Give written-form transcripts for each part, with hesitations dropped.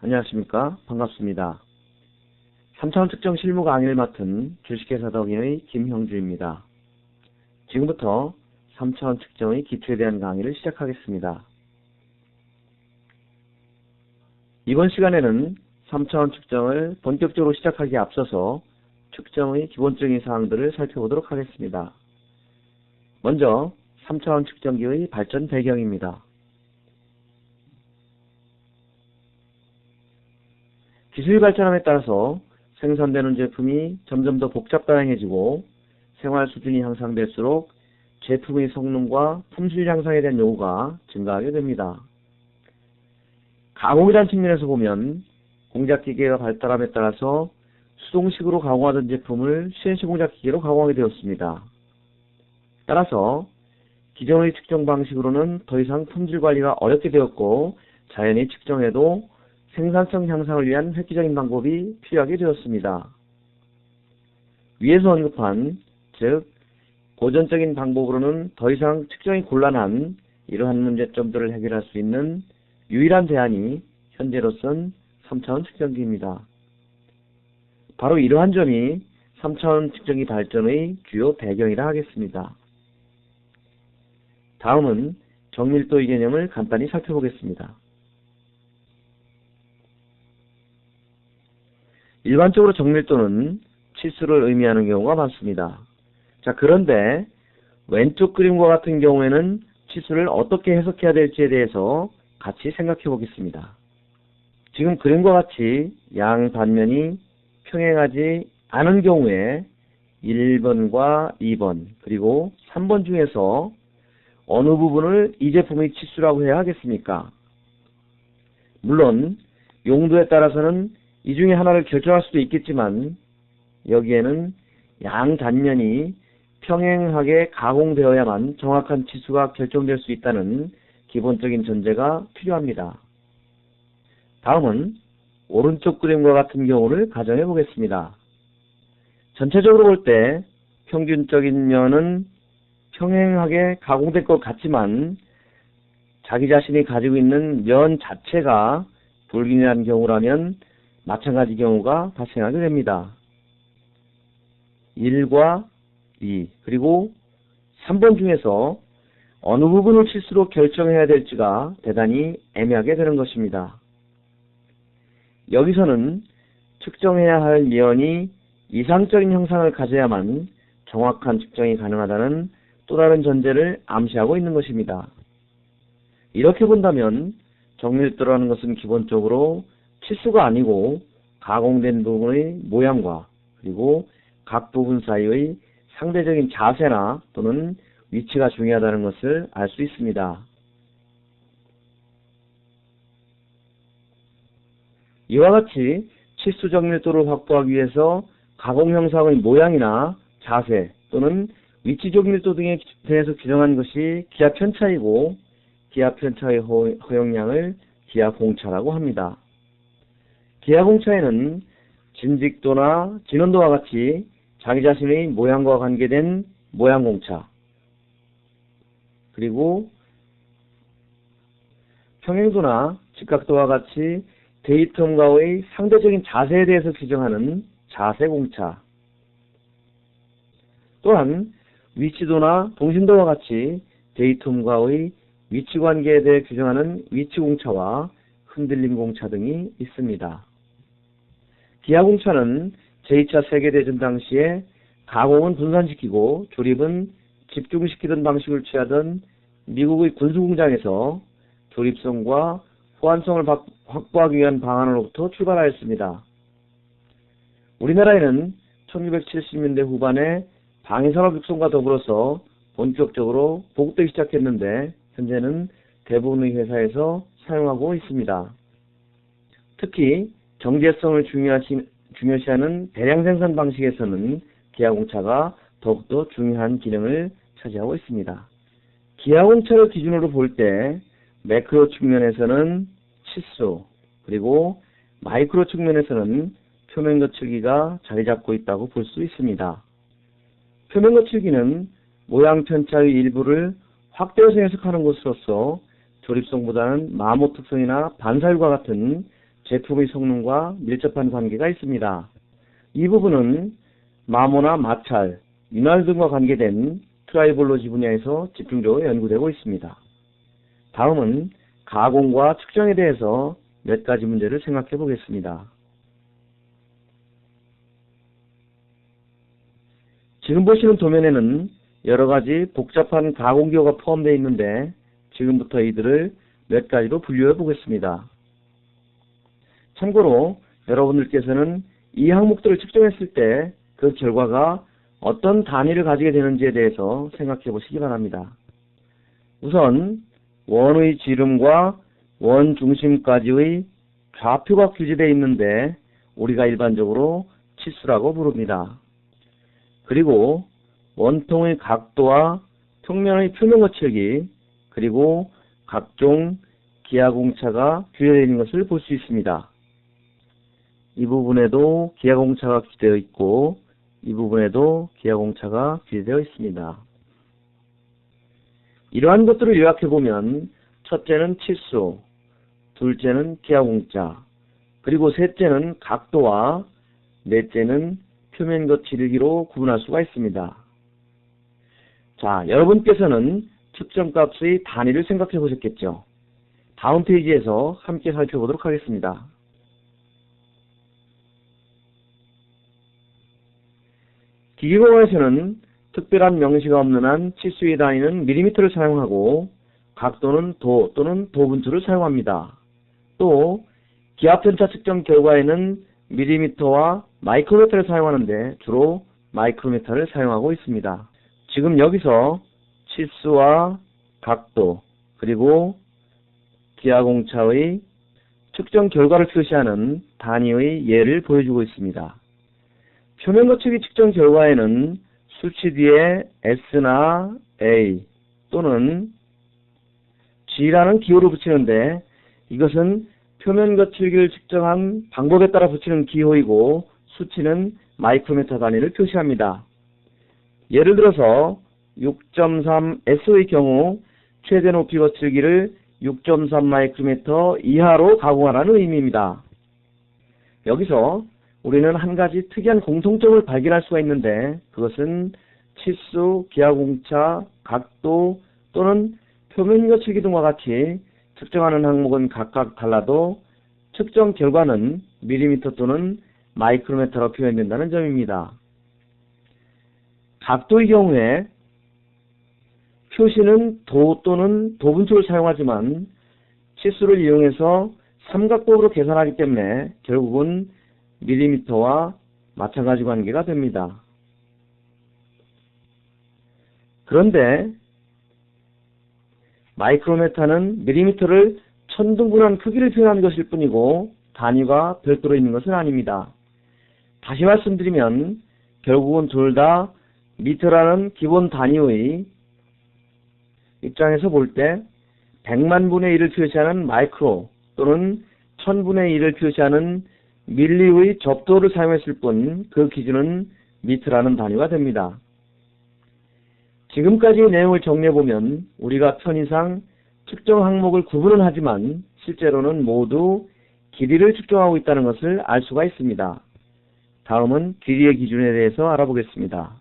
안녕하십니까. 반갑습니다. 3차원 측정 실무 강의를 맡은 주식회사 덕인의 김형주입니다. 지금부터 3차원 측정의 기초에 대한 강의를 시작하겠습니다. 이번 시간에는 3차원 측정을 본격적으로 시작하기에 앞서서 측정의 기본적인 사항들을 살펴보도록 하겠습니다. 먼저 3차원 측정기의 발전 배경입니다. 기술이 발전함에 따라서 생산되는 제품이 점점 더 복잡다양해지고 생활 수준이 향상될수록 제품의 성능과 품질 향상에 대한 요구가 증가하게 됩니다. 가공이라는 측면에서 보면 공작기계가 발달함에 따라서 수동식으로 가공하던 제품을 CNC 공작기계로 가공하게 되었습니다. 따라서 기존의 측정 방식으로는 더 이상 품질 관리가 어렵게 되었고 자연히 측정해도 생산성 향상을 위한 획기적인 방법이 필요하게 되었습니다. 위에서 언급한 즉 고전적인 방법으로는 더 이상 측정이 곤란한 이러한 문제점들을 해결할 수 있는 유일한 대안이 현재로선 3차원 측정기입니다. 바로 이러한 점이 3차원 측정기 발전의 주요 배경이라 하겠습니다. 다음은 정밀도의 개념을 간단히 살펴보겠습니다. 일반적으로 정밀도는 치수를 의미하는 경우가 많습니다. 자, 그런데 왼쪽 그림과 같은 경우에는 치수를 어떻게 해석해야 될지에 대해서 같이 생각해 보겠습니다. 지금 그림과 같이 양 단면이 평행하지 않은 경우에 1번과 2번 그리고 3번 중에서 어느 부분을 이 제품의 치수라고 해야 하겠습니까? 물론 용도에 따라서는 이 중에 하나를 결정할 수도 있겠지만 여기에는 양 단면이 평행하게 가공되어야만 정확한 치수가 결정될 수 있다는 기본적인 전제가 필요합니다. 다음은 오른쪽 그림과 같은 경우를 가정해 보겠습니다. 전체적으로 볼 때 평균적인 면은 평행하게 가공된 것 같지만 자기 자신이 가지고 있는 면 자체가 불균형한 경우라면 마찬가지 경우가 발생하게 됩니다. 1과 2 그리고 3번 중에서 어느 부분을 치수로 결정해야 될지가 대단히 애매하게 되는 것입니다. 여기서는 측정해야 할 면이 이상적인 형상을 가져야만 정확한 측정이 가능하다는 또 다른 전제를 암시하고 있는 것입니다. 이렇게 본다면 정밀도라는 것은 기본적으로 치수가 아니고 가공된 부분의 모양과 그리고 각 부분 사이의 상대적인 자세나 또는 위치가 중요하다는 것을 알 수 있습니다. 이와 같이 치수 정밀도를 확보하기 위해서 가공 형상의 모양이나 자세 또는 위치 정밀도 등에 대해서 규정한 것이 기하 편차이고 기하 편차의 허용량을 기하 공차라고 합니다. 기하 공차에는 진직도나 진원도와 같이 자기 자신의 모양과 관계된 모양 공차 그리고 평행도나 직각도와 같이 데이텀과의 상대적인 자세에 대해서 규정하는 자세 공차 또한 위치도나 동심도와 같이 데이텀과의 위치 관계에 대해 규정하는 위치 공차와 흔들림 공차 등이 있습니다. 기하 공차는 제2차 세계대전 당시에 가공은 분산시키고 조립은 집중시키던 방식을 취하던 미국의 군수공장에서 조립성과 호환성을 확보하기 위한 방안으로부터 출발하였습니다. 우리나라에는 1970년대 후반에 방위산업 육성과 더불어서 본격적으로 보급되기 시작했는데 현재는 대부분의 회사에서 사용하고 있습니다. 특히 정제성을 중요시하는 대량 생산 방식에서는 기하공차가 더욱더 중요한 기능을 차지하고 있습니다. 기하공차를 기준으로 볼 때 매크로 측면에서는 치수 그리고 마이크로 측면에서는 표면 거칠기가 자리 잡고 있다고 볼 수 있습니다. 표면 거칠기는 모양 편차의 일부를 확대해서 해석하는 것으로서 조립성보다는 마모 특성이나 반사율과 같은 제품의 성능과 밀접한 관계가 있습니다. 이 부분은 마모나 마찰, 윤활 등과 관계된 트라이볼로지 분야에서 집중적으로 연구되고 있습니다. 다음은 가공과 측정에 대해서 몇 가지 문제를 생각해 보겠습니다. 지금 보시는 도면에는 여러 가지 복잡한 가공기호가 포함되어 있는데 지금부터 이들을 몇 가지로 분류해 보겠습니다. 참고로 여러분들께서는 이 항목들을 측정했을 때 그 결과가 어떤 단위를 가지게 되는지에 대해서 생각해 보시기 바랍니다. 우선 원의 지름과 원 중심까지의 좌표가 규제되어 있는데 우리가 일반적으로 치수라고 부릅니다. 그리고 원통의 각도와 평면의 표면 거칠기, 그리고 각종 기하공차가 규제되어 있는 것을 볼 수 있습니다. 이 부분에도 기하공차가 규제되어 있고 이 부분에도 기하공차가 규제되어 있습니다. 이러한 것들을 요약해보면 첫째는 치수, 둘째는 기하공차, 그리고 셋째는 각도와 넷째는 표면 거칠기로 구분할 수가 있습니다. 자, 여러분께서는 측정값의 단위를 생각해 보셨겠죠? 다음 페이지에서 함께 살펴보도록 하겠습니다. 기계공학에서는 특별한 명시가 없는 한 치수의 단위는 밀리미터를 사용하고 각도는 도 또는 도분초를 사용합니다. 또 기압편차 측정 결과에는 밀리미터와 마이크로미터를 사용하는데 주로 마이크로미터를 사용하고 있습니다. 지금 여기서 치수와 각도 그리고 기하공차의 측정 결과를 표시하는 단위의 예를 보여주고 있습니다. 표면 거칠기 측정 결과에는 수치 뒤에 S나 A 또는 G라는 기호를 붙이는데 이것은 표면 거칠기를 측정한 방법에 따라 붙이는 기호이고 수치는 마이크로미터 단위를 표시합니다. 예를 들어서 6.3S의 경우 최대 높이 거칠기를 6.3 마이크로미터 이하로 가공하라는 의미입니다. 여기서 우리는 한 가지 특이한 공통점을 발견할 수가 있는데 그것은 치수, 기하공차, 각도 또는 표면 거칠기 등과 같이 측정하는 항목은 각각 달라도 측정 결과는 밀리미터 또는 마이크로미터로 표현된다는 점입니다. 각도의 경우에 표시는 도 또는 도분초를 사용하지만 치수를 이용해서 삼각법으로 계산하기 때문에 결국은 밀리미터와 마찬가지 관계가 됩니다. 그런데 마이크로미터는 밀리미터를 천등분한 크기를 표현하는 것일 뿐이고 단위가 별도로 있는 것은 아닙니다. 다시 말씀드리면 결국은 둘 다 미터라는 기본 단위의 입장에서 볼 때 100만분의 1을 표시하는 마이크로 또는 1000분의 1을 표시하는 밀리의 접도를 사용했을 뿐 그 기준은 미터라는 단위가 됩니다. 지금까지의 내용을 정리해보면 우리가 편의상 측정 항목을 구분은 하지만 실제로는 모두 길이를 측정하고 있다는 것을 알 수가 있습니다. 다음은 길이의 기준에 대해서 알아보겠습니다.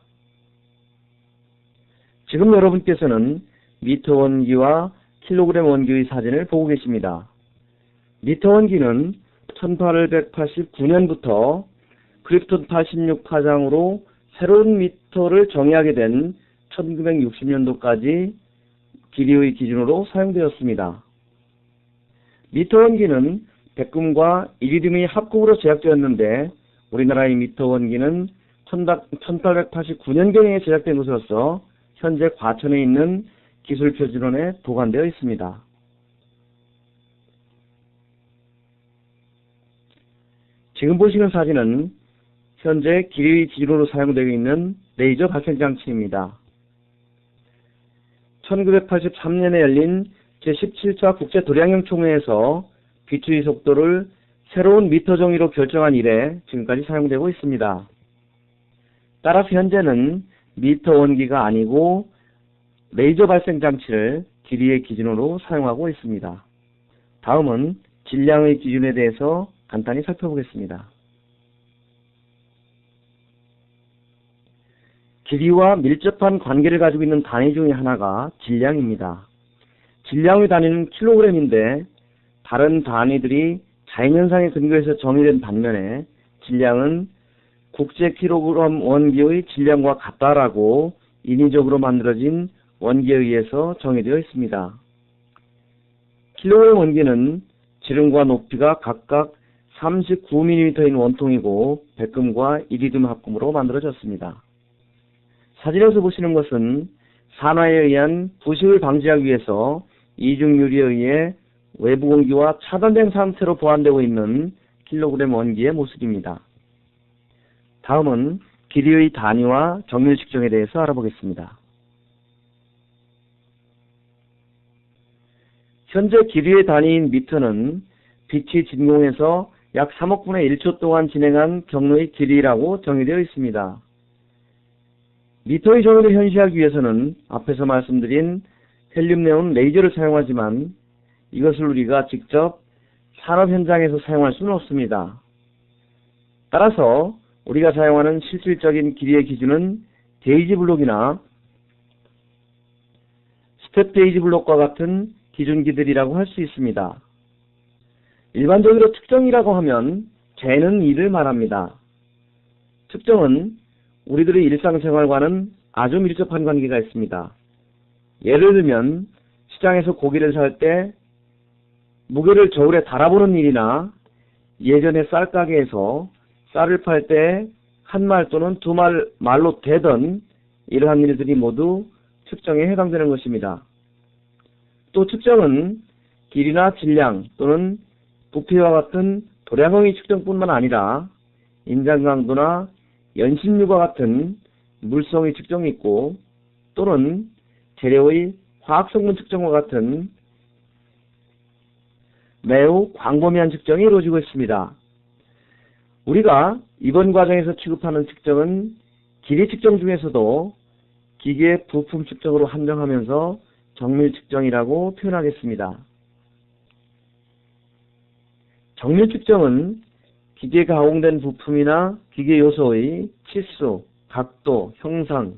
지금 여러분께서는 미터 원기와 킬로그램 원기의 사진을 보고 계십니다. 미터 원기는 1889년부터 크립톤 86 파장으로 새로운 미터를 정의하게 된 1960년도까지 길이의 기준으로 사용되었습니다. 미터 원기는 백금과 이리듐의 합금으로 제작되었는데 우리나라의 미터 원기는 1889년경에 제작된 것으로서 현재 과천에 있는 기술표준원에 보관되어 있습니다. 지금 보시는 사진은 현재 길이의 기준으로 사용되고 있는 레이저 발생장치입니다. 1983년에 열린 제17차 국제도량형 총회에서 비추의 속도를 새로운 미터 정의로 결정한 이래 지금까지 사용되고 있습니다. 따라서 현재는 미터 원기가 아니고 레이저 발생장치를 길이의 기준으로 사용하고 있습니다. 다음은 질량의 기준에 대해서 간단히 살펴보겠습니다. 길이와 밀접한 관계를 가지고 있는 단위 중에 하나가 질량입니다. 질량의 단위는 킬로그램인데 다른 단위들이 자연현상에 근거해서 정의된 반면에 질량은 국제 킬로그램 원기의 질량과 같다라고 인위적으로 만들어진 원기에 의해서 정의되어 있습니다. 킬로그램 원기는 지름과 높이가 각각 39mm인 원통이고 백금과 이리듐 합금으로 만들어졌습니다. 사진에서 보시는 것은 산화에 의한 부식을 방지하기 위해서 이중유리에 의해 외부 공기와 차단된 상태로 보관되고 있는 킬로그램 원기의 모습입니다. 다음은 길이의 단위와 정밀 측정에 대해서 알아보겠습니다. 현재 길이의 단위인 미터는 빛이 진공해서 약 3억분의 1초 동안 진행한 경로의 길이라고 정의되어 있습니다. 미터의 정의를 현시하기 위해서는 앞에서 말씀드린 헬륨-네온 레이저를 사용하지만 이것을 우리가 직접 산업 현장에서 사용할 수는 없습니다. 따라서 우리가 사용하는 실질적인 길이의 기준은 게이지 블록이나 스텝 게이지 블록과 같은 기준기들이라고 할 수 있습니다. 일반적으로 측정이라고 하면 재는 일을 말합니다. 측정은 우리들의 일상생활과는 아주 밀접한 관계가 있습니다. 예를 들면 시장에서 고기를 살 때 무게를 저울에 달아보는 일이나 예전에 쌀가게에서 쌀을 팔 때 한 말 또는 두 말로 되던 이러한 일들이 모두 측정에 해당되는 것입니다. 또 측정은 길이나 질량 또는 부피와 같은 도량의 측정뿐만 아니라 인장 강도나 연심률과 같은 물성의 측정이 있고 또는 재료의 화학성분 측정과 같은 매우 광범위한 측정이 이루어지고 있습니다. 우리가 이번 과정에서 취급하는 측정은 길이 측정 중에서도 기계 부품 측정으로 한정하면서 정밀 측정이라고 표현하겠습니다. 정밀 측정은 기계에 가공된 부품이나 기계 요소의 치수, 각도, 형상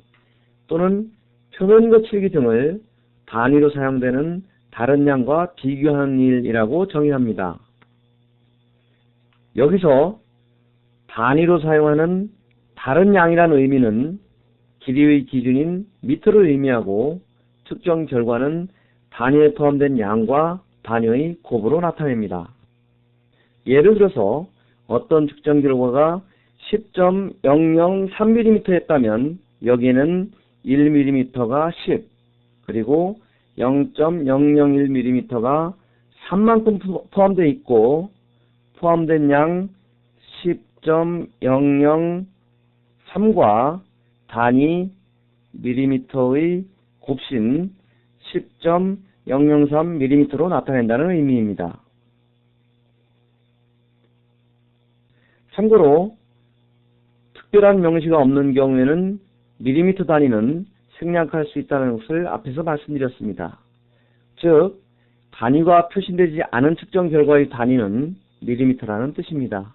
또는 표면 거칠기 등을 단위로 사용되는 다른 양과 비교하는 일이라고 정의합니다. 여기서 단위로 사용하는 다른 양이라는 의미는 길이의 기준인 미터를 의미하고 측정 결과는 단위에 포함된 양과 단위의 곱으로 나타냅니다. 예를 들어서 어떤 측정 결과가 10.003mm였다면 여기에는 1mm가 10, 그리고 0.001mm가 3만큼 포함되어 있고 포함된 양 10.003과 단위 mm의 곱신 10.003mm로 나타낸다는 의미입니다. 참고로 특별한 명시가 없는 경우에는 밀리미터 단위는 생략할 수 있다는 것을 앞에서 말씀드렸습니다. 즉, 단위가 표시되지 않은 측정 결과의 단위는 밀리미터라는 뜻입니다.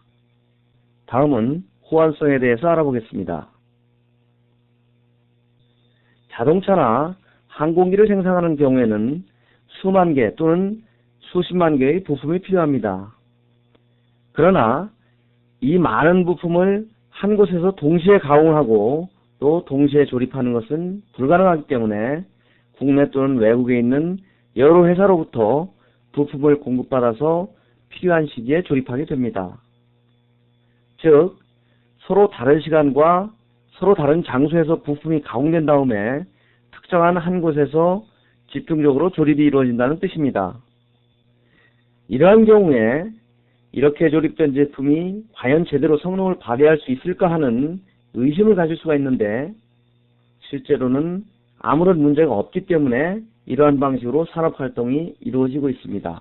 다음은 호환성에 대해서 알아보겠습니다. 자동차나 항공기를 생산하는 경우에는 수만 개 또는 수십만 개의 부품이 필요합니다. 그러나 이 많은 부품을 한 곳에서 동시에 가공하고 또 동시에 조립하는 것은 불가능하기 때문에 국내 또는 외국에 있는 여러 회사로부터 부품을 공급받아서 필요한 시기에 조립하게 됩니다. 즉, 서로 다른 시간과 서로 다른 장소에서 부품이 가공된 다음에 특정한 한 곳에서 집중적으로 조립이 이루어진다는 뜻입니다. 이러한 경우에 이렇게 조립된 제품이 과연 제대로 성능을 발휘할 수 있을까 하는 의심을 가질 수가 있는데 실제로는 아무런 문제가 없기 때문에 이러한 방식으로 산업활동이 이루어지고 있습니다.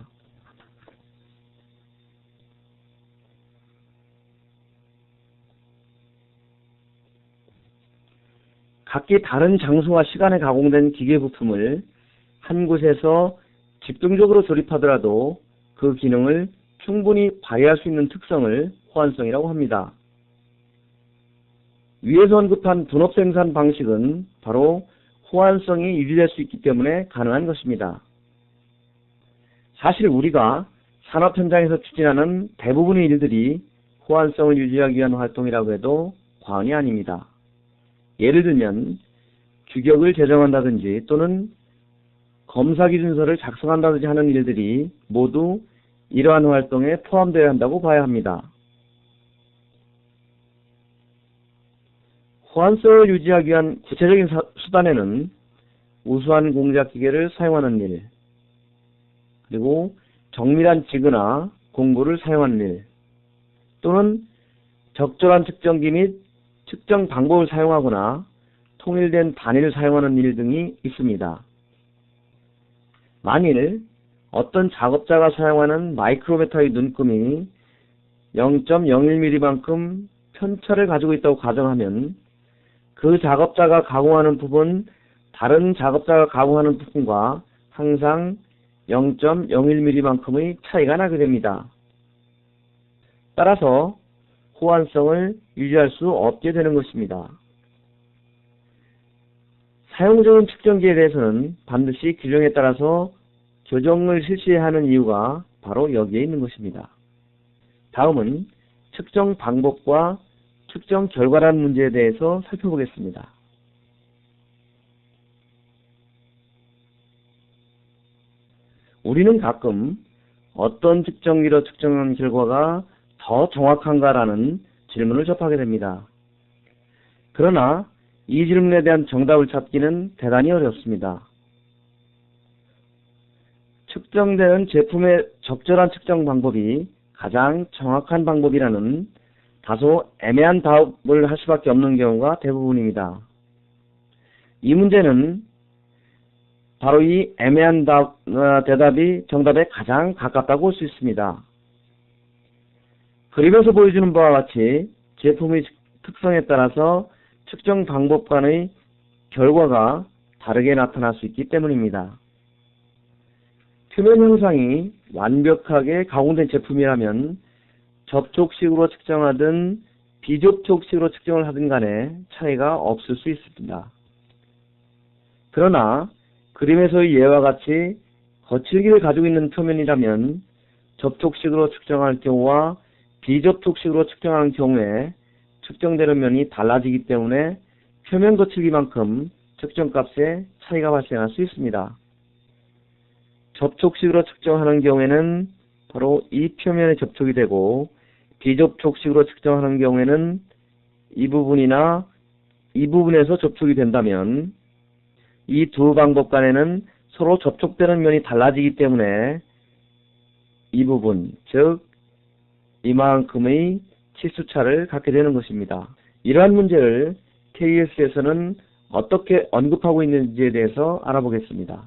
각기 다른 장소와 시간에 가공된 기계 부품을 한 곳에서 집중적으로 조립하더라도 그 기능을 충분히 발휘할 수 있는 특성을 호환성이라고 합니다. 위에서 언급한 분업 생산 방식은 바로 호환성이 유지될 수 있기 때문에 가능한 것입니다. 사실 우리가 산업 현장에서 추진하는 대부분의 일들이 호환성을 유지하기 위한 활동이라고 해도 과언이 아닙니다. 예를 들면 규격을 제정한다든지 또는 검사 기준서를 작성한다든지 하는 일들이 모두 이러한 활동에 포함되어야 한다고 봐야 합니다. 호환성을 유지하기 위한 구체적인 수단에는 우수한 공작 기계를 사용하는 일, 그리고 정밀한 지그나 공구를 사용하는 일, 또는 적절한 측정기 및 측정 방법을 사용하거나 통일된 단위를 사용하는 일 등이 있습니다. 만일 어떤 작업자가 사용하는 마이크로미터의 눈금이 0.01mm만큼 편차를 가지고 있다고 가정하면 그 작업자가 가공하는 부분, 다른 작업자가 가공하는 부분과 항상 0.01mm만큼의 차이가 나게 됩니다. 따라서 호환성을 유지할 수 없게 되는 것입니다. 사용적인 측정기에 대해서는 반드시 규정에 따라서 교정을 실시해야 하는 이유가 바로 여기에 있는 것입니다. 다음은 측정 방법과 측정 결과라는 문제에 대해서 살펴보겠습니다. 우리는 가끔 어떤 측정기로 측정한 결과가 더 정확한가라는 질문을 접하게 됩니다. 그러나 이 질문에 대한 정답을 찾기는 대단히 어렵습니다. 측정되는 제품의 적절한 측정 방법이 가장 정확한 방법이라는 다소 애매한 답을 할 수밖에 없는 경우가 대부분입니다. 이 문제는 바로 이 애매한 대답이 정답에 가장 가깝다고 볼 수 있습니다. 그림에서 보여주는 바와 같이 제품의 특성에 따라서 측정 방법 간의 결과가 다르게 나타날 수 있기 때문입니다. 표면 형상이 완벽하게 가공된 제품이라면 접촉식으로 측정하든 비접촉식으로 측정을 하든 간에 차이가 없을 수 있습니다. 그러나 그림에서의 예와 같이 거칠기를 가지고 있는 표면이라면 접촉식으로 측정할 경우와 비접촉식으로 측정하는 경우에 측정되는 면이 달라지기 때문에 표면 거칠기만큼 측정값에 차이가 발생할 수 있습니다. 접촉식으로 측정하는 경우에는 바로 이 표면에 접촉이 되고 비접촉식으로 측정하는 경우에는 이 부분이나 이 부분에서 접촉이 된다면 이 두 방법 간에는 서로 접촉되는 면이 달라지기 때문에 이 부분, 즉 이만큼의 치수차를 갖게 되는 것입니다. 이러한 문제를 KS에서는 어떻게 언급하고 있는지에 대해서 알아보겠습니다.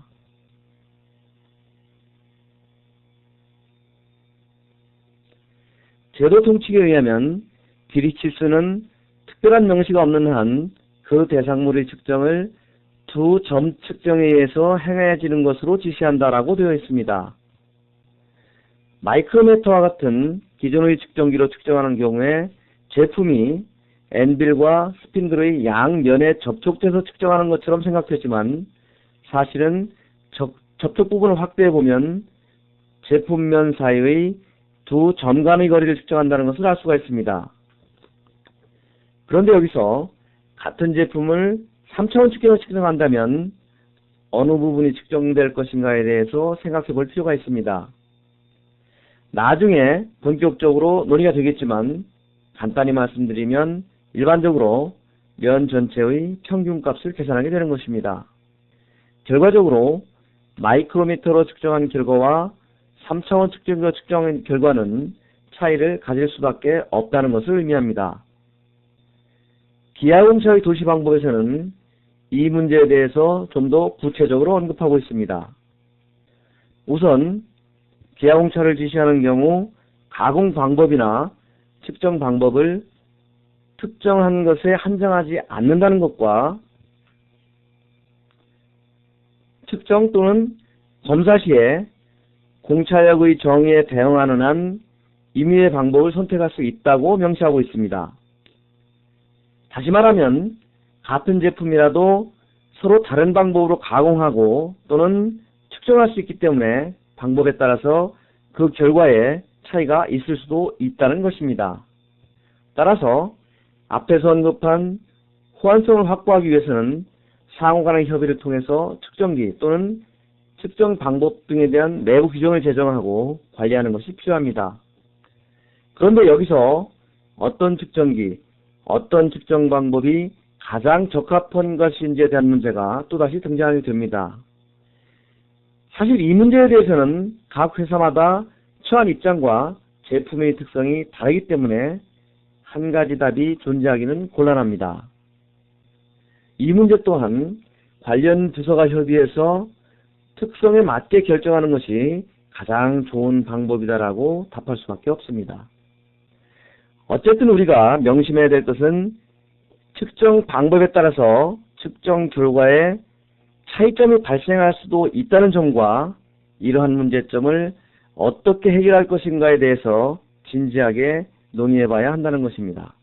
제도 통칙에 의하면 길이 치수는 특별한 명시가 없는 한 그 대상물의 측정을 두 점 측정에 의해서 행해지는 것으로 지시한다라고 되어 있습니다. 마이크로미터와 같은 기존의 측정기로 측정하는 경우에 제품이 엔빌과 스핀들의 양면에 접촉돼서 측정하는 것처럼 생각되지만 사실은 접촉 부분을 확대해 보면 제품면 사이의 두 점 간의 거리를 측정한다는 것을 알 수가 있습니다. 그런데 여기서 같은 제품을 3차원 측정으로 측정한다면 어느 부분이 측정될 것인가에 대해서 생각해 볼 필요가 있습니다. 나중에 본격적으로 논의가 되겠지만 간단히 말씀드리면 일반적으로 면 전체의 평균값을 계산하게 되는 것입니다. 결과적으로 마이크로미터로 측정한 결과와 3차원 측정기로 측정한 결과는 차이를 가질 수밖에 없다는 것을 의미합니다. 기하공차의 도시 방법에서는 이 문제에 대해서 좀 더 구체적으로 언급하고 있습니다. 우선 기하공차를 지시하는 경우 가공 방법이나 측정 방법을 특정한 것에 한정하지 않는다는 것과 측정 또는 검사 시에 공차력의 정의에 대응하는 한 임의의 방법을 선택할 수 있다고 명시하고 있습니다. 다시 말하면 같은 제품이라도 서로 다른 방법으로 가공하고 또는 측정할 수 있기 때문에 방법에 따라서 그 결과에 차이가 있을 수도 있다는 것입니다. 따라서 앞에서 언급한 호환성을 확보하기 위해서는 상호간의 협의를 통해서 측정기 또는 측정 방법 등에 대한 내부 규정을 제정하고 관리하는 것이 필요합니다. 그런데 여기서 어떤 측정기, 어떤 측정 방법이 가장 적합한 것인지에 대한 문제가 또다시 등장하게 됩니다. 사실 이 문제에 대해서는 각 회사마다 처한 입장과 제품의 특성이 다르기 때문에 한 가지 답이 존재하기는 곤란합니다. 이 문제 또한 관련 부서가 협의해서 특성에 맞게 결정하는 것이 가장 좋은 방법이다라고 답할 수밖에 없습니다. 어쨌든 우리가 명심해야 될 것은 측정 방법에 따라서 측정 결과에 차이점이 발생할 수도 있다는 점과 이러한 문제점을 어떻게 해결할 것인가에 대해서 진지하게 논의해봐야 한다는 것입니다.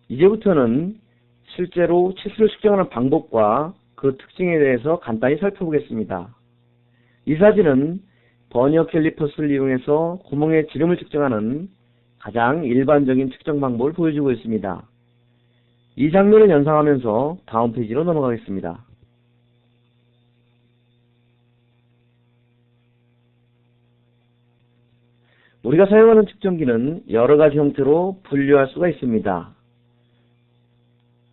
이제부터는 실제로 치수를 측정하는 방법과 그 특징에 대해서 간단히 살펴보겠습니다. 이 사진은 버니어 캘리퍼스를 이용해서 구멍의 지름을 측정하는 가장 일반적인 측정 방법을 보여주고 있습니다. 이 장면을 연상하면서 다음 페이지로 넘어가겠습니다. 우리가 사용하는 측정기는 여러 가지 형태로 분류할 수가 있습니다.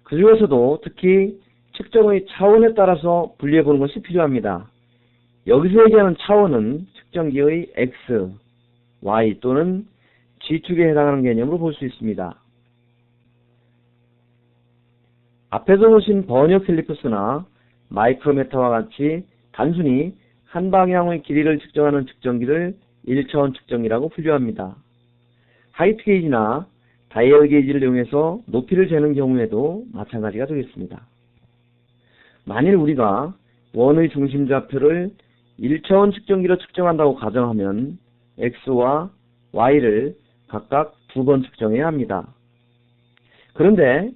그 중에서도 특히 측정의 차원에 따라서 분류해 보는 것이 필요합니다. 여기서 얘기하는 차원은 측정기의 X, Y 또는 G축에 해당하는 개념으로 볼 수 있습니다. 앞에서 보신 버니어 캘리퍼스나 마이크로메터와 같이 단순히 한 방향의 길이를 측정하는 측정기를 1차원 측정기라고 분류합니다. 하이트 게이지나 다이얼 게이지를 이용해서 높이를 재는 경우에도 마찬가지가 되겠습니다. 만일 우리가 원의 중심 좌표를 1차원 측정기로 측정한다고 가정하면 X와 Y를 각각 2번 측정해야 합니다. 그런데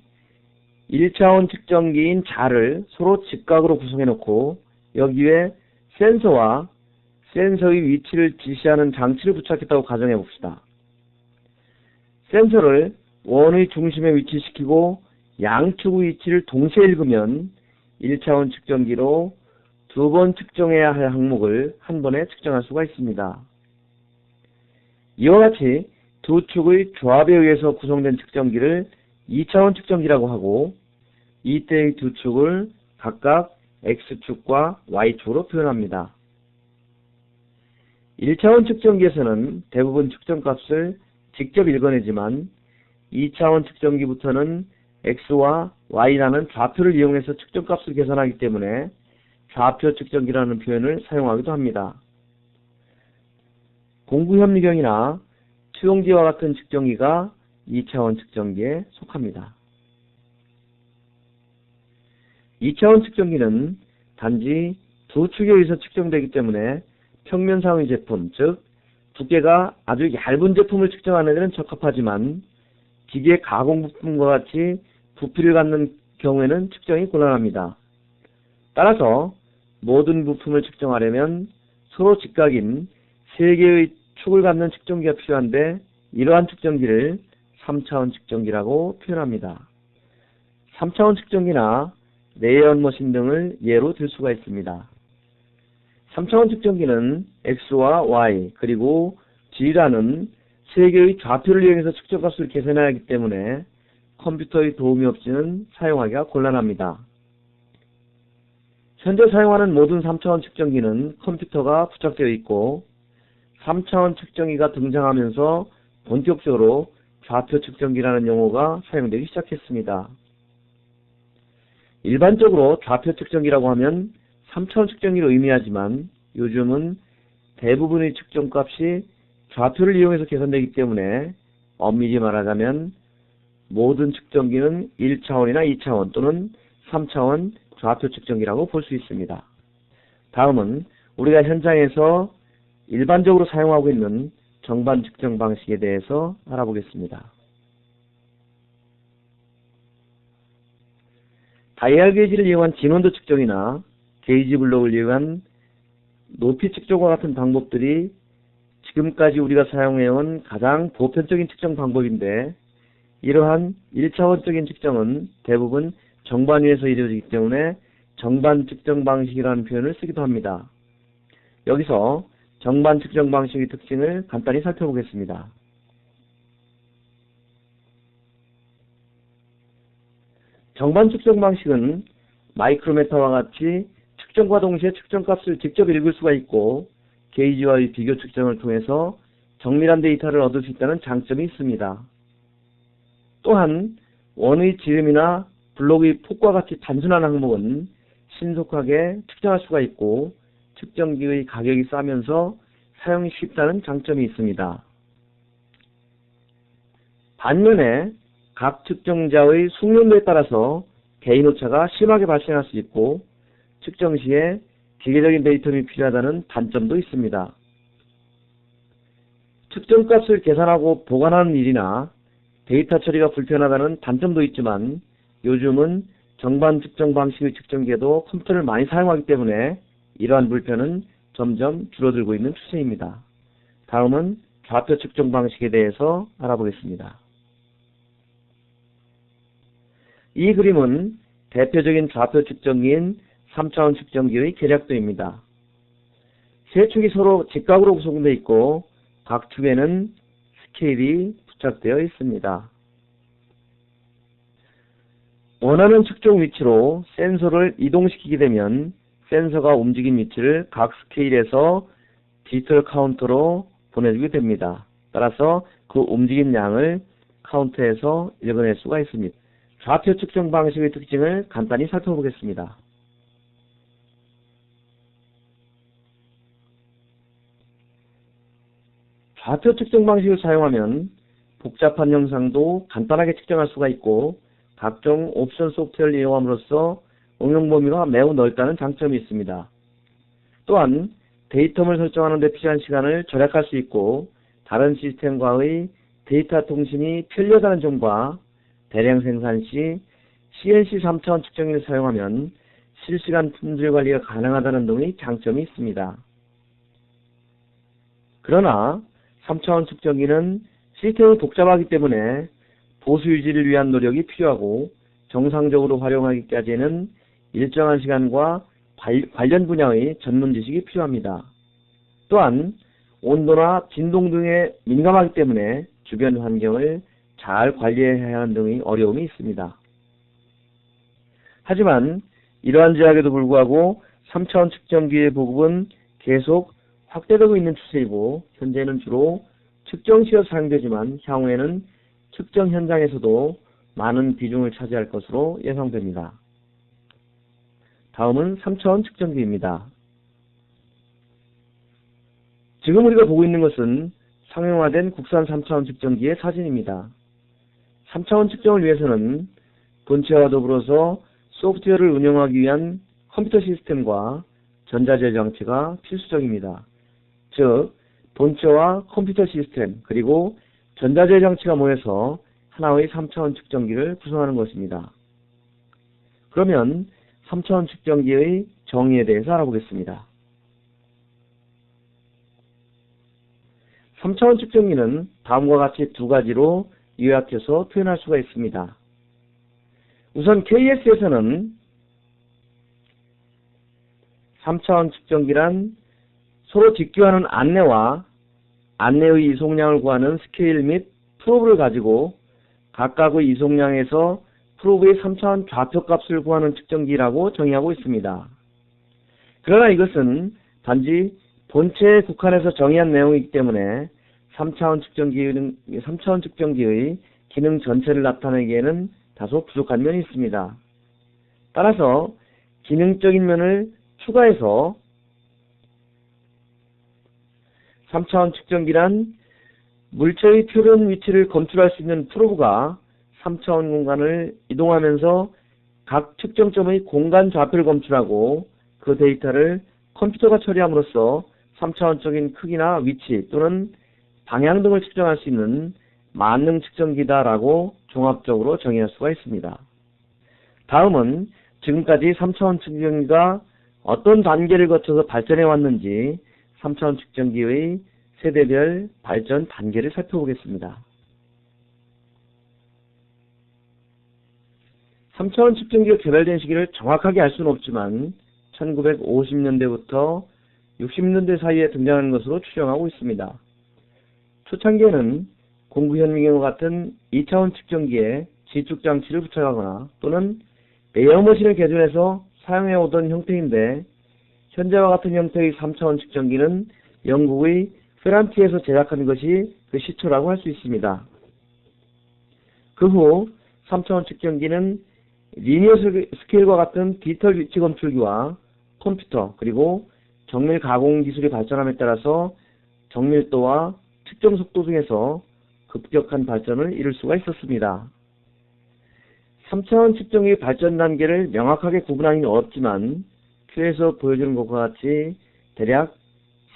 1차원 측정기인 자를 서로 직각으로 구성해 놓고 여기에 센서와 센서의 위치를 지시하는 장치를 부착했다고 가정해 봅시다. 센서를 원의 중심에 위치시키고 양측의 위치를 동시에 읽으면 1차원 측정기로 2번 측정해야 할 항목을 한 번에 측정할 수가 있습니다. 이와 같이 두 축의 조합에 의해서 구성된 측정기를 2차원 측정기라고 하고 이때의 두 축을 각각 X축과 Y축으로 표현합니다. 1차원 측정기에서는 대부분 측정값을 직접 읽어내지만 2차원 측정기부터는 X와 Y라는 좌표를 이용해서 측정값을 계산하기 때문에 좌표 측정기라는 표현을 사용하기도 합니다. 공구현미경이나 투용지와 같은 측정기가 2차원 측정기에 속합니다. 2차원 측정기는 단지 두 축에 의해서 측정되기 때문에 평면상의 제품, 즉 두께가 아주 얇은 제품을 측정하는 데는 적합하지만 기계 가공 부품과 같이 부피를 갖는 경우에는 측정이 곤란합니다. 따라서 모든 부품을 측정하려면 서로 직각인 3개의 축을 갖는 측정기가 필요한데 이러한 측정기를 3차원 측정기라고 표현합니다. 3차원 측정기나 레이어온 머신 등을 예로 들 수가 있습니다. 3차원 측정기는 X와 Y 그리고 G라는 3개의 좌표를 이용해서 측정값을 계산해야 하기 때문에 컴퓨터의 도움이 없이는 사용하기가 곤란합니다. 현재 사용하는 모든 3차원 측정기는 컴퓨터가 부착되어 있고 3차원 측정기가 등장하면서 본격적으로 좌표 측정기라는 용어가 사용되기 시작했습니다. 일반적으로 좌표 측정기라고 하면 3차원 측정기를 의미하지만 요즘은 대부분의 측정값이 좌표를 이용해서 계산되기 때문에 엄밀히 말하자면 모든 측정기는 1차원이나 2차원 또는 3차원 좌표 측정기라고 볼 수 있습니다. 다음은 우리가 현장에서 일반적으로 사용하고 있는 정반 측정 방식에 대해서 알아보겠습니다. 다이얼 게이지를 이용한 진원도 측정이나 게이지 블록을 이용한 높이 측정과 같은 방법들이 지금까지 우리가 사용해온 가장 보편적인 측정 방법인데, 이러한 1차원적인 측정은 대부분 정반 위에서 이루어지기 때문에 정반 측정 방식이라는 표현을 쓰기도 합니다. 여기서 정반 측정 방식의 특징을 간단히 살펴보겠습니다. 정반 측정 방식은 마이크로메터와 같이 측정과 동시에 측정값을 직접 읽을 수가 있고, 게이지와의 비교 측정을 통해서 정밀한 데이터를 얻을 수 있다는 장점이 있습니다. 또한 원의 지름이나 블록의 폭과 같이 단순한 항목은 신속하게 측정할 수가 있고, 측정기의 가격이 싸면서 사용이 쉽다는 장점이 있습니다. 반면에 각 측정자의 숙련도에 따라서 개인 오차가 심하게 발생할 수 있고, 측정 시에 기계적인 데이터가 필요하다는 단점도 있습니다. 측정값을 계산하고 보관하는 일이나 데이터 처리가 불편하다는 단점도 있지만, 요즘은 정반 측정 방식의 측정기에도 컴퓨터를 많이 사용하기 때문에 이러한 불편은 점점 줄어들고 있는 추세입니다. 다음은 좌표 측정 방식에 대해서 알아보겠습니다. 이 그림은 대표적인 좌표 측정기인 3차원 측정기의 계략도입니다. 세 축이 서로 직각으로 구성되어 있고 각 축에는 스케일이 부착되어 있습니다. 원하는 측정 위치로 센서를 이동시키게 되면 센서가 움직인 위치를 각 스케일에서 디지털 카운터로 보내주게 됩니다. 따라서 그 움직인 양을 카운터에서 읽어낼 수가 있습니다. 좌표 측정 방식의 특징을 간단히 살펴보겠습니다. 좌표 측정 방식을 사용하면 복잡한 영상도 간단하게 측정할 수가 있고, 각종 옵션 소프트웨어를 이용함으로써 응용 범위가 매우 넓다는 장점이 있습니다. 또한 데이터를 설정하는 데 필요한 시간을 절약할 수 있고, 다른 시스템과의 데이터 통신이 편리하다는 점과 대량 생산 시 CNC 3차원 측정기를 사용하면 실시간 품질 관리가 가능하다는 등의 장점이 있습니다. 그러나 3차원 측정기는 시스템이 복잡하기 때문에 보수 유지를 위한 노력이 필요하고, 정상적으로 활용하기까지는 일정한 시간과 관련 분야의 전문 지식이 필요합니다. 또한 온도나 진동 등에 민감하기 때문에 주변 환경을 잘 관리해야 하는 등의 어려움이 있습니다. 하지만 이러한 제약에도 불구하고 3차원 측정기의 보급은 계속 확대되고 있는 추세이고, 현재는 주로 측정시에 사용되지만 향후에는 측정 현장에서도 많은 비중을 차지할 것으로 예상됩니다. 다음은 3차원 측정기입니다. 지금 우리가 보고 있는 것은 상용화된 국산 3차원 측정기의 사진입니다. 3차원 측정을 위해서는 본체와 더불어서 소프트웨어를 운영하기 위한 컴퓨터 시스템과 전자제어 장치가 필수적입니다. 즉, 본체와 컴퓨터 시스템 그리고 전자제어 장치가 모여서 하나의 3차원 측정기를 구성하는 것입니다. 그러면 3차원 측정기의 정의에 대해서 알아보겠습니다. 3차원 측정기는 다음과 같이 두 가지로 요약해서 표현할 수가 있습니다. 우선 KS에서는 3차원 측정기란 서로 직교하는 안내와 안내의 이송량을 구하는 스케일 및 프로브를 가지고 각각의 이송량에서 프로브의 3차원 좌표값을 구하는 측정기라고 정의하고 있습니다. 그러나 이것은 단지 본체에 국한해서 정의한 내용이기 때문에 3차원 측정기의 기능 전체를 나타내기에는 다소 부족한 면이 있습니다. 따라서 기능적인 면을 추가해서 3차원 측정기란 물체의 표현 위치를 검출할 수 있는 프로브가 3차원 공간을 이동하면서 각 측정점의 공간 좌표를 검출하고 그 데이터를 컴퓨터가 처리함으로써 3차원적인 크기나 위치 또는 방향 등을 측정할 수 있는 만능 측정기다라고 종합적으로 정의할 수가 있습니다. 다음은 지금까지 3차원 측정기가 어떤 단계를 거쳐서 발전해 왔는지 3차원 측정기의 세대별 발전 단계를 살펴보겠습니다. 3차원 측정기가 개발된 시기를 정확하게 알 수는 없지만 1950년대부터 60년대 사이에 등장하는 것으로 추정하고 있습니다. 초창기에는 공구현미경과 같은 2차원 측정기에 지축장치를 부착하거나 또는 베어머신을 개조해서 사용해오던 형태인데 현재와 같은 형태의 3차원 측정기는 영국의 페란티에서 제작한 것이 그 시초라고 할 수 있습니다. 그 후 3차원 측정기는 리니어 스케일과 같은 디지털 위치 검출기와 컴퓨터 그리고 정밀 가공 기술이 발전함에 따라서 정밀도와 측정 속도 등에서 급격한 발전을 이룰 수가 있었습니다. 3차원 측정기 발전 단계를 명확하게 구분하기는 어렵지만 큐에서 보여주는 것과 같이 대략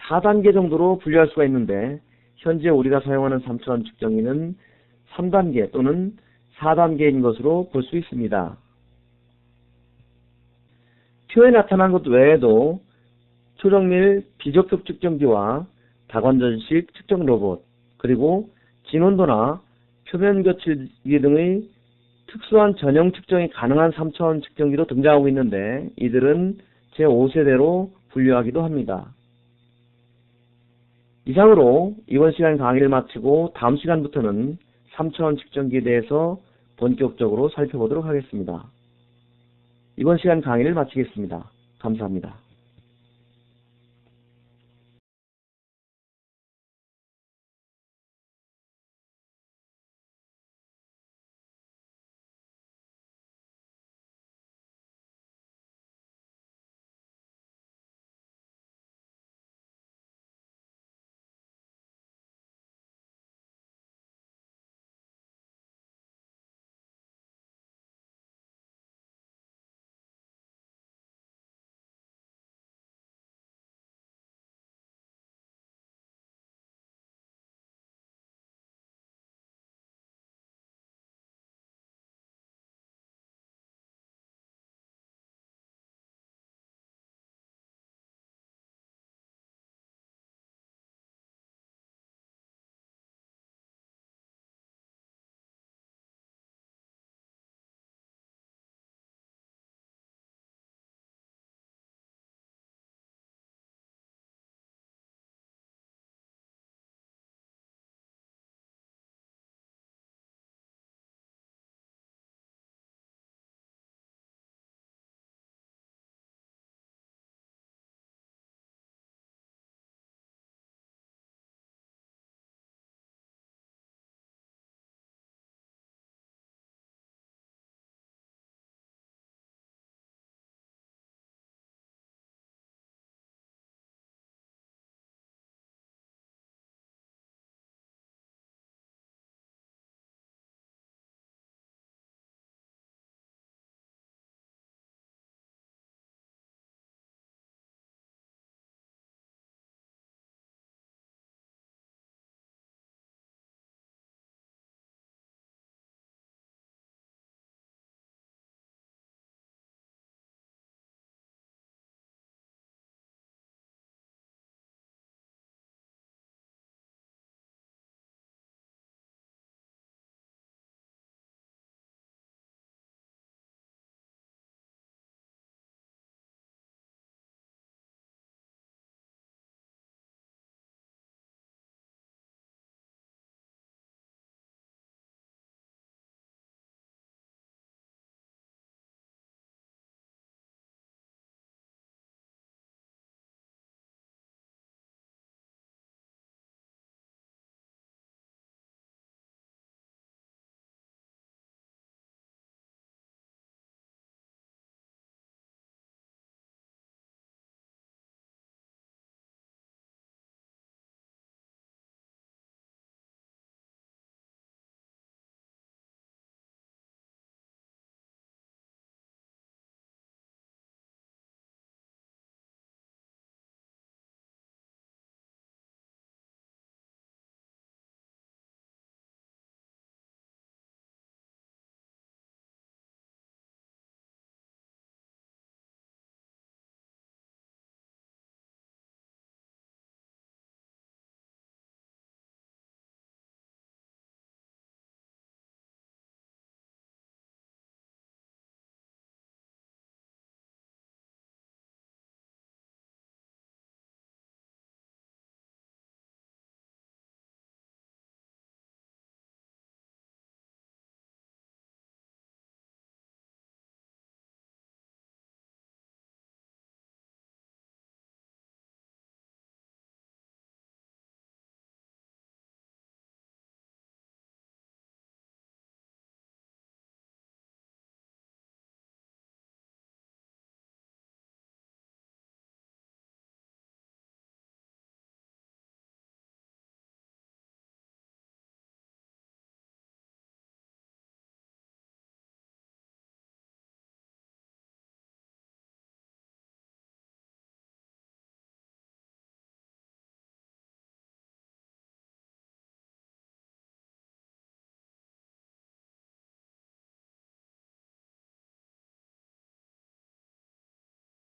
4단계 정도로 분류할 수가 있는데 현재 우리가 사용하는 3차원 측정기는 3단계 또는 4단계인 것으로 볼 수 있습니다. 표에 나타난 것 외에도 초정밀 비접촉 측정기와 다관전식 측정 로봇, 그리고 진온도나 표면 거칠기 등의 특수한 전형 측정이 가능한 3차원 측정기도 등장하고 있는데 이들은 제5세대로 분류하기도 합니다. 이상으로 이번 시간 강의를 마치고 다음 시간부터는 3차원 측정기에 대해서 본격적으로 살펴보도록 하겠습니다. 이번 시간 강의를 마치겠습니다. 감사합니다.